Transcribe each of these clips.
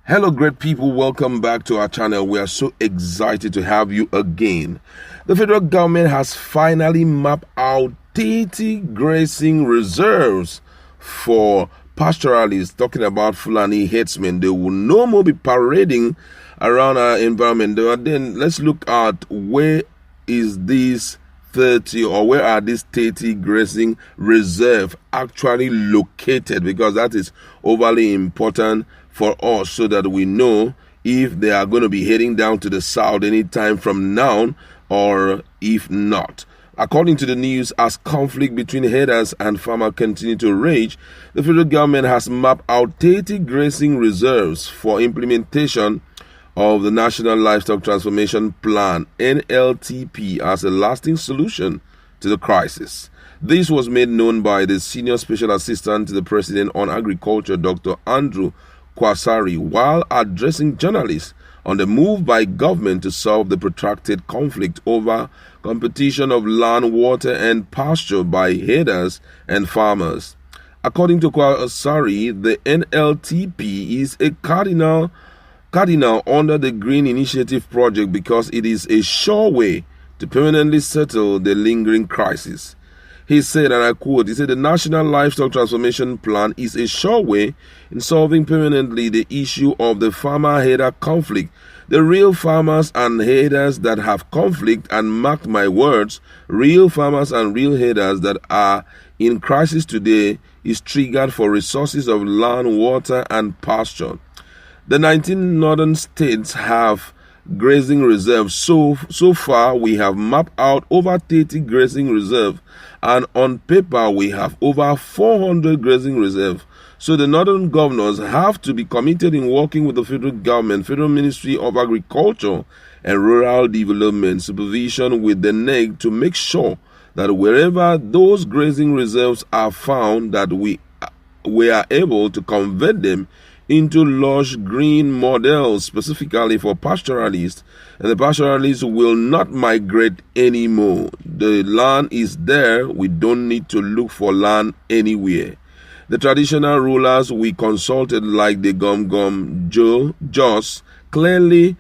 Hello, great people. Welcome back to our channel. We are so excited to have you again. The federal government has finally mapped out 30 grazing reserves for pastoralists, talking about Fulani headsmen. They will no more be parading around our environment. Then let's look at where is this 30 or where are these 30 grazing reserve actually located, because that is overly important for us so that we know if they are going to be heading down to the south anytime from now or if not. According to the news, as conflict between herders and farmers continue to rage, the federal government has mapped out 30 grazing reserves for implementation of the National Livestock Transformation Plan (NLTP) as a lasting solution to the crisis. This was made known by the Senior Special Assistant to the President on Agriculture, Dr. Andrew Kwasari, while addressing journalists on the move by government to solve the protracted conflict over competition of land, water, and pasture by herders and farmers. According to Kwasari, the NLTP is a cardinal under the Green Initiative project because it is a sure way to permanently settle the lingering crisis. He said, and I quote, he said, the National Livestock Transformation Plan is a sure way in solving permanently the issue of the farmer-herder conflict. The real farmers and herders that have conflict, and mark my words, real farmers and real herders that are in crisis today, is triggered for resources of land, water, and pasture. The 19 northern states have grazing reserves. So far, we have mapped out over 30 grazing reserves, and on paper, we have over 400 grazing reserves. So the northern governors have to be committed in working with the federal government, Federal Ministry of Agriculture and Rural Development, supervision with the NEG to make sure that wherever those grazing reserves are found, that we are able to convert them into lush green models specifically for pastoralists, and the pastoralists will not migrate anymore. The land is there. We don't need to look for land anywhere. The traditional rulers we consulted, like the Jos, clearly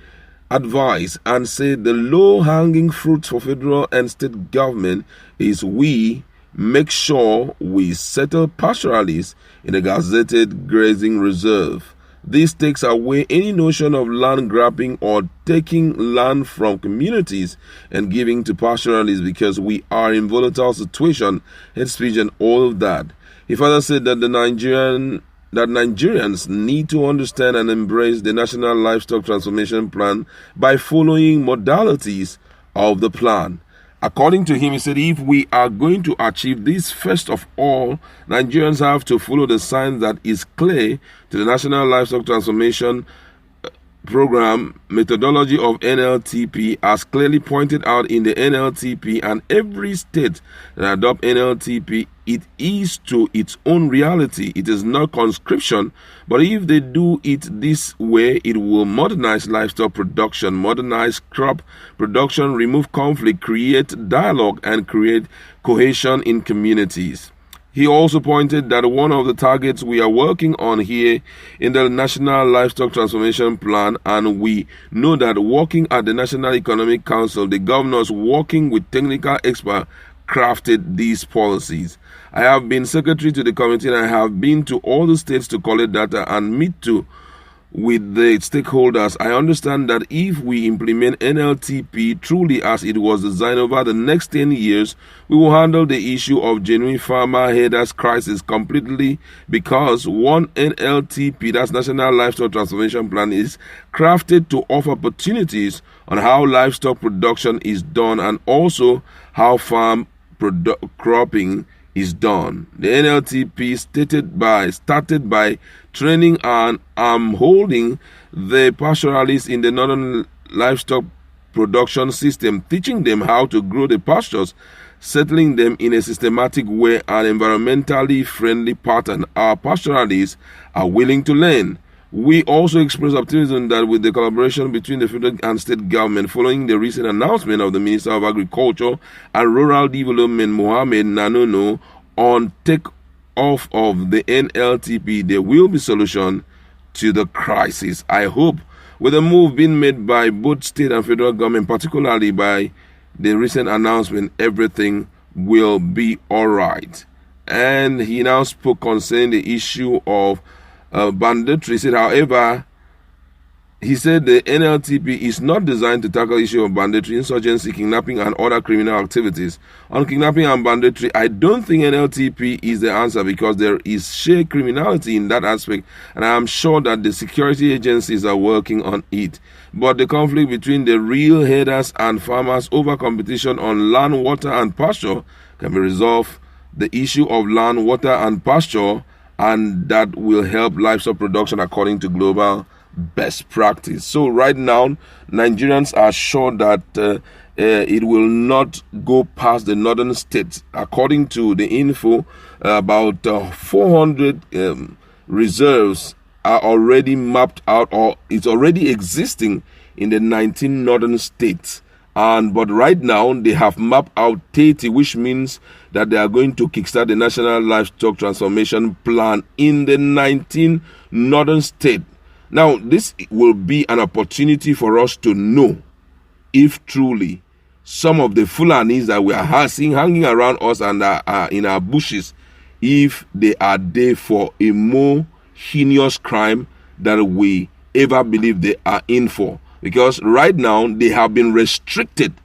advised and said the low-hanging fruits for federal and state government is we make sure we settle pastoralists in a gazetted grazing reserve. This takes away any notion of land grabbing or taking land from communities and giving to pastoralists, because we are in volatile situation, hate speech and all of that. He further said that Nigerians need to understand and embrace the National Livestock Transformation Plan by following modalities of the plan. According to him, he said, if we are going to achieve this, first of all, Nigerians have to follow the signs that is clear to the National Livestock Transformation Program methodology of NLTP, as clearly pointed out in the NLTP, and every state that adopt NLTP, it is to its own reality. It is not conscription, but if they do it this way, it will modernize livestock production, modernize crop production, remove conflict, create dialogue, and create cohesion in communities. He also pointed that one of the targets we are working on here in the National Livestock Transformation Plan, and we know that working at the National Economic Council, the governors working with technical experts crafted these policies. I have been secretary to the committee, and I have been to all the states to collect data and meet with the stakeholders. I understand that if we implement NLTP truly as it was designed over the next 10 years, we will handle the issue of genuine farmer-herders crisis completely, because one NLTP, that's National Livestock Transformation Plan, is crafted to offer opportunities on how livestock production is done and also how farm cropping is done. The NLTP started by training and holding the pastoralists in the northern livestock production system, teaching them how to grow the pastures, settling them in a systematic way and environmentally friendly pattern. Our pastoralists are willing to learn. We also express optimism that with the collaboration between the federal and state government, following the recent announcement of the Minister of Agriculture and Rural Development, Mohammed Nanono, on take off of the NLTP, there will be solution to the crisis. I hope with the move being made by both state and federal government, particularly by the recent announcement, everything will be all right. And he now spoke concerning the issue of banditry. He said, however, he said the NLTP is not designed to tackle the issue of banditry, insurgency, kidnapping, and other criminal activities. On kidnapping and banditry, I don't think NLTP is the answer because there is sheer criminality in that aspect, and I am sure that the security agencies are working on it. But the conflict between the real herders and farmers over competition on land, water, and pasture can be resolved. The issue of land, water, and pasture, and that will help livestock production according to global best practice. So right now, Nigerians are sure that it will not go past the northern states. According to the info, about 400 reserves are already mapped out, or it's already existing in the 19 northern states. But right now, they have mapped out 30, which means that they are going to kickstart the National Livestock Transformation Plan in the 19 northern states. Now, this will be an opportunity for us to know if truly some of the Fulanis that we are seeing hanging around us and are in our bushes, if they are there for a more heinous crime than we ever believe they are in for. Because right now, they have been restricted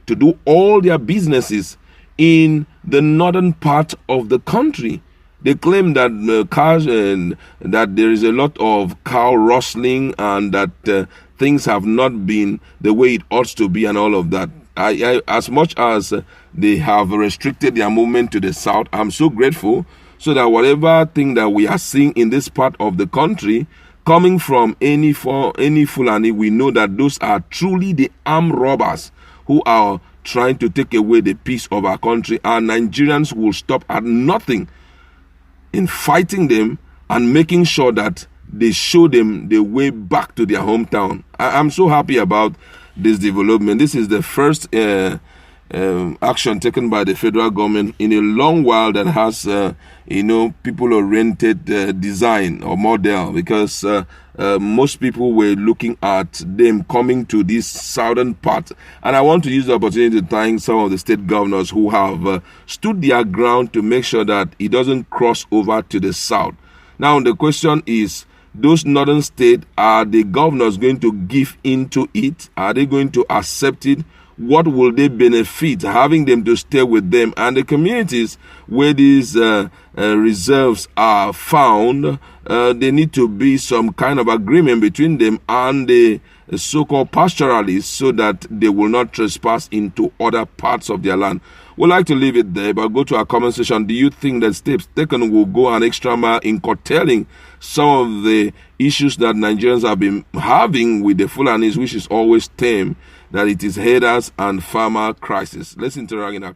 to do all their businesses in the northern part of the country. They claim that cows and that there is a lot of cow rustling and that things have not been the way it ought to be and all of that. As much as they have restricted their movement to the south, I'm so grateful so that whatever thing that we are seeing in this part of the country coming from any Fulani, we know that those are truly the armed robbers who are trying to take away the peace of our country, and Nigerians will stop at nothing in fighting them and making sure that they show them the way back to their hometown. I'm so happy about this development. This is the first action taken by the federal government in a long while that has, people-oriented design or model, because most people were looking at them coming to this southern part. And I want to use the opportunity to thank some of the state governors who have stood their ground to make sure that it doesn't cross over to the south. Now, the question is, those northern states, are the governors going to give into it? Are they going to accept it? What will they benefit having them to stay with them? And the communities where these reserves are found, there need to be some kind of agreement between them and the so-called pastoralists so that they will not trespass into other parts of their land. We'd like to leave it there, but go to our comment section. Do you think that steps taken will go an extra mile in curtailing some of the issues that Nigerians have been having with the Fulanis, which is always termed that it is herders and farmer crisis? Let's interact in our